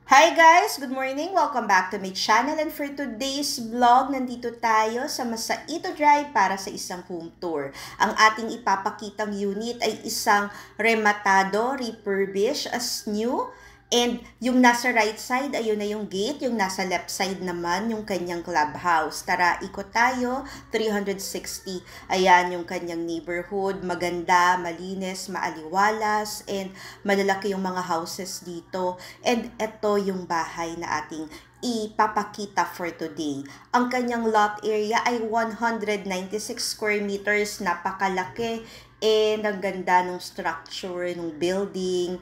Hi guys! Good morning! Welcome back to my channel, and for today's vlog, nandito tayo sa Masaito Drive para sa isang home tour. Ang ating ipapakitang unit ay isang rematado, refurbished as new. And yung nasa right side, ayun na yung gate. Yung nasa left side naman, yung kanyang clubhouse. Tara, ikot tayo. 360. Ayan yung kanyang neighborhood. Maganda, malinis, maaliwalas, and malalaki yung mga houses dito. And ito yung bahay na ating ipapakita for today. Ang kanyang lot area ay 196 square meters. Napakalaki. And ang ganda ng structure, ng building.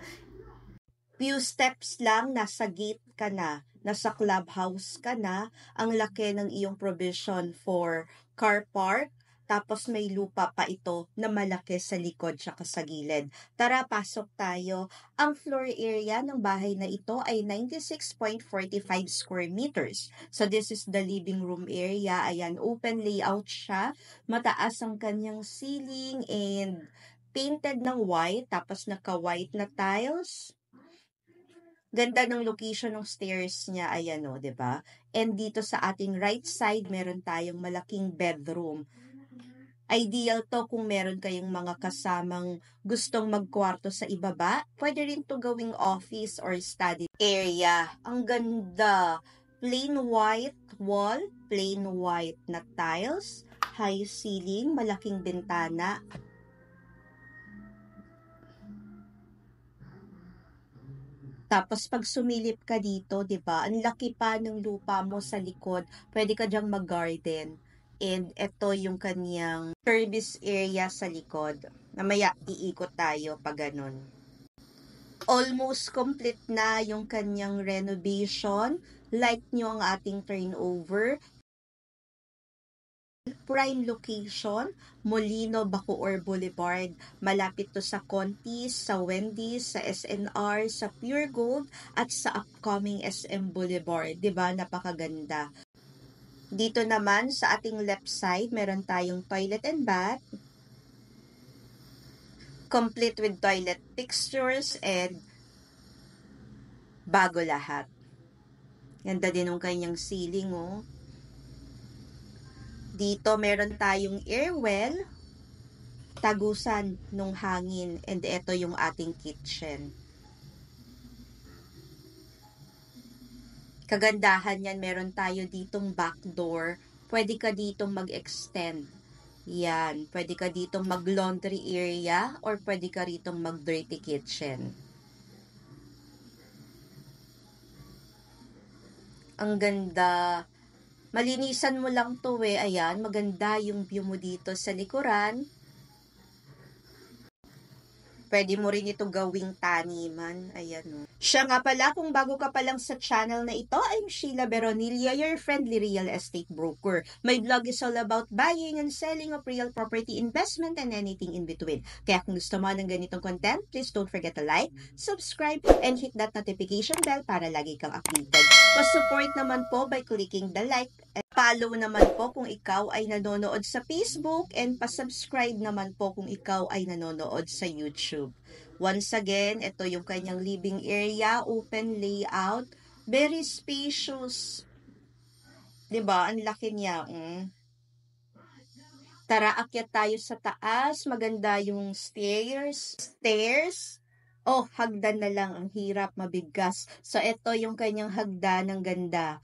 Few steps lang, nasa gate ka na, nasa clubhouse ka na, ang laki ng iyong provision for car park, tapos may lupa pa ito na malaki sa likod tsaka sa gilid. Tara, pasok tayo. Ang floor area ng bahay na ito ay 96.45 square meters. So this is the living room area. Ayan, open layout siya. Mataas ang kanyang ceiling and painted ng white, tapos naka-white na tiles. Ganda ng location ng stairs niya, ayan o, 'di ba? And dito sa ating right side, meron tayong malaking bedroom. Ideal to kung meron kayong mga kasamang gustong magkwarto sa ibaba. Pwede rin to gawing office or study area. Ang ganda. Plain white wall, plain white na tiles, high ceiling, malaking bintana. Tapos pag sumilip ka dito, 'di ba? Ang laki pa ng lupa mo sa likod. Pwede ka diyang mag-garden. And ito yung kanyang service area sa likod. Namaya iikot tayo pag ganun. Almost complete na yung kanyang renovation. Like nyo ang ating turnover. Prime location, Molino, Bacoor Boulevard. Malapit to sa Contis, sa Wendy's, sa SNR, sa Pure Gold, at sa upcoming SM Boulevard. 'Di ba? Napakaganda. Dito naman sa ating left side, meron tayong toilet and bath. Complete with toilet fixtures and bago lahat. Ganda din ng kanyang ceiling, oh. Dito meron tayong airwell, tagusan ng hangin, and ito yung ating kitchen. Kagandahan yan, meron tayo ditong back door. Pwede ka ditong mag-extend. Yan, pwede ka ditong mag-laundry area or pwede ka ditong mag-dirty kitchen. Ang ganda. Malinisan mo lang to eh. Ayan, maganda yung view mo dito sa likuran. Pwede mo rin ito gawing taniman. Ayan o. Siya nga pala, kung bago ka pa lang sa channel na ito, I'm Sheila Beronilla, your friendly real estate broker. My vlog is all about buying and selling of real property investment and anything in between. Kaya kung gusto mo ng ganitong content, please don't forget to like, subscribe, and hit that notification bell para lagi kang updated. Pa-support naman po by clicking the like. Follow naman po kung ikaw ay nanonood sa Facebook, and pa-subscribe naman po kung ikaw ay nanonood sa YouTube. Once again, ito yung kanyang living area, open layout, very spacious. 'Di ba? Ang laki niya. Tara, akyat tayo sa taas. Maganda yung stairs. Oh, hagdan na lang. Ang hirap, mabigas. So, ito yung kanyang hagdan ng ganda.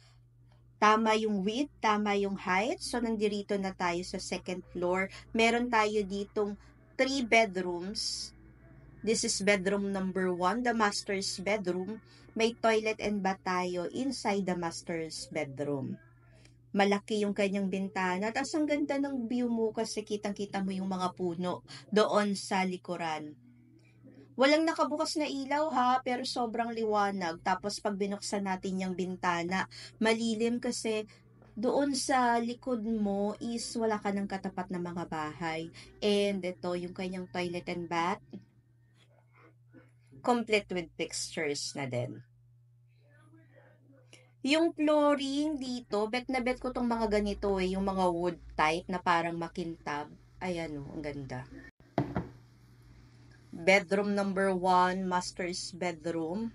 Tama yung width, tama yung height. So, nandito na tayo sa second floor. Meron tayo ditong 3 bedrooms. This is bedroom number 1, the master's bedroom. May toilet and bath tayo inside the master's bedroom. Malaki yung kanyang bintana. Tapos ang ganda ng view mo kasi kitang-kita mo yung mga puno doon sa likuran. Walang nakabukas na ilaw ha, pero sobrang liwanag. Tapos pag binuksan natin yung bintana, malilim kasi doon sa likod mo is wala ka ng katapat na mga bahay. And ito yung kanyang toilet and bath. Complete with fixtures na din. Yung flooring dito, bet na bet ko tong mga ganito eh, yung mga wood type na parang makintab. Ayan o, ang ganda. Bedroom number 1, master's bedroom.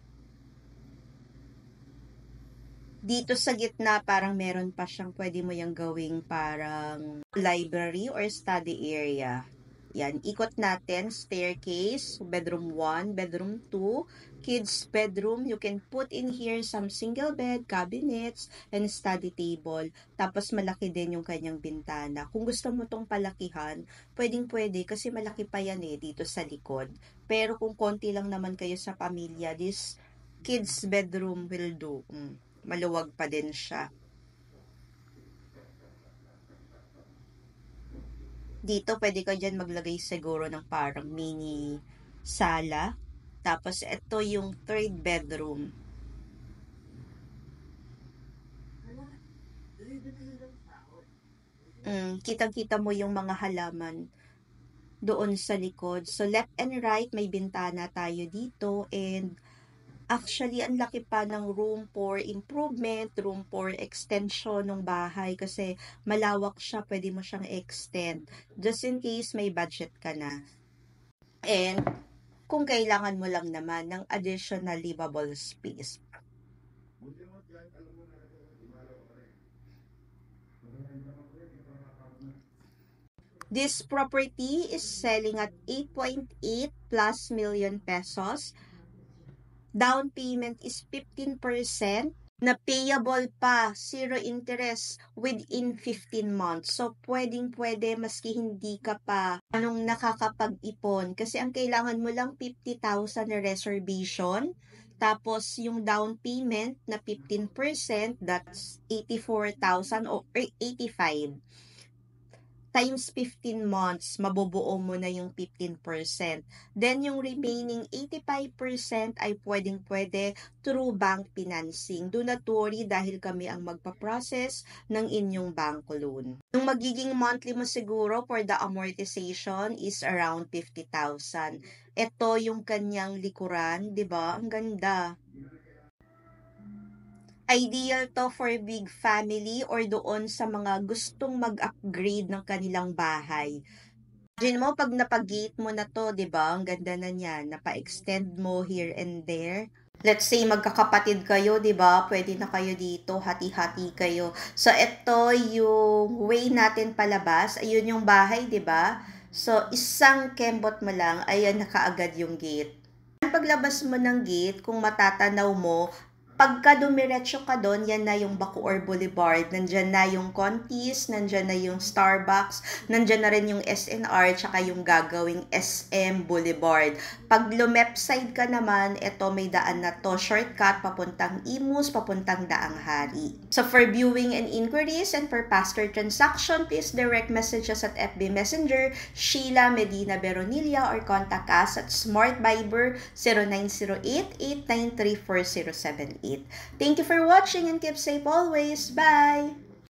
Dito sa gitna, parang meron pa siyang pwede mo yung gawing parang library or study area. Yan, ikot natin, staircase, bedroom 1, bedroom 2, kids bedroom. You can put in here some single bed, cabinets, and study table. Tapos malaki din yung kanyang bintana. Kung gusto mo tong palakihan, pwedeng-pwede kasi malaki pa yan dito sa likod. Pero kung konti lang naman kayo sa pamilya, this kids bedroom will do. Maluwag pa din siya. Dito, pwede ka dyan maglagay siguro ng parang mini sala. Tapos, ito yung third bedroom. Kitang-kita mo yung mga halaman doon sa likod. So, left and right, may bintana tayo dito. And, actually, ang laki pa ng room for improvement, room for extension ng bahay kasi malawak siya, pwede mo siyang extend. Just in case may budget ka na. And, kung kailangan mo lang naman ng additional livable space. This property is selling at 8.8 plus million pesos. Down payment is 15%, na payable pa, zero interest within 15 months. So, pwedeng-pwede maski hindi ka pa nakakapag-ipon. Kasi ang kailangan mo lang 50,000 na reservation. Tapos, yung down payment na 15%, that's 84,000 or 85,000. Times 15 months, mabubuo mo na yung 15%. Then, yung remaining 85% ay pwedeng-pwede through bank financing. Do not worry dahil kami ang magpa-process ng inyong bank loan. Yung magiging monthly mo siguro for the amortization is around 50,000. Ito yung kanyang likuran, di ba? Ang ganda. Ideal to for big family or doon sa mga gustong mag-upgrade ng kanilang bahay. Imagine mo, pag napag-gate mo na to, di ba? Ang ganda na niyan. Napa-extend mo here and there. Let's say, magkakapatid kayo, di ba? Pwede na kayo dito, hati-hati kayo. So, ito yung way natin palabas. Ayun yung bahay, di ba? So, isang kembot mo lang, ayan na kaagad yung gate. Paglabas mo ng gate, kung matatanaw mo, pagka dumiretso ka doon, yan na yung Bacoor Boulevard. Nandyan na yung Contis, nandyan na yung Starbucks, nandyan na rin yung SNR, tsaka yung gagawing SM Boulevard. Pag left side ka naman, eto may daan na to, shortcut, papuntang Imus, papuntang Daang Hari. So for viewing and inquiries and for faster transaction, please direct message us at FB Messenger, Sheila Medina Beronilla, or contact us at Smart Viber 0908-893-4078. Thank you for watching and keep safe always. Bye!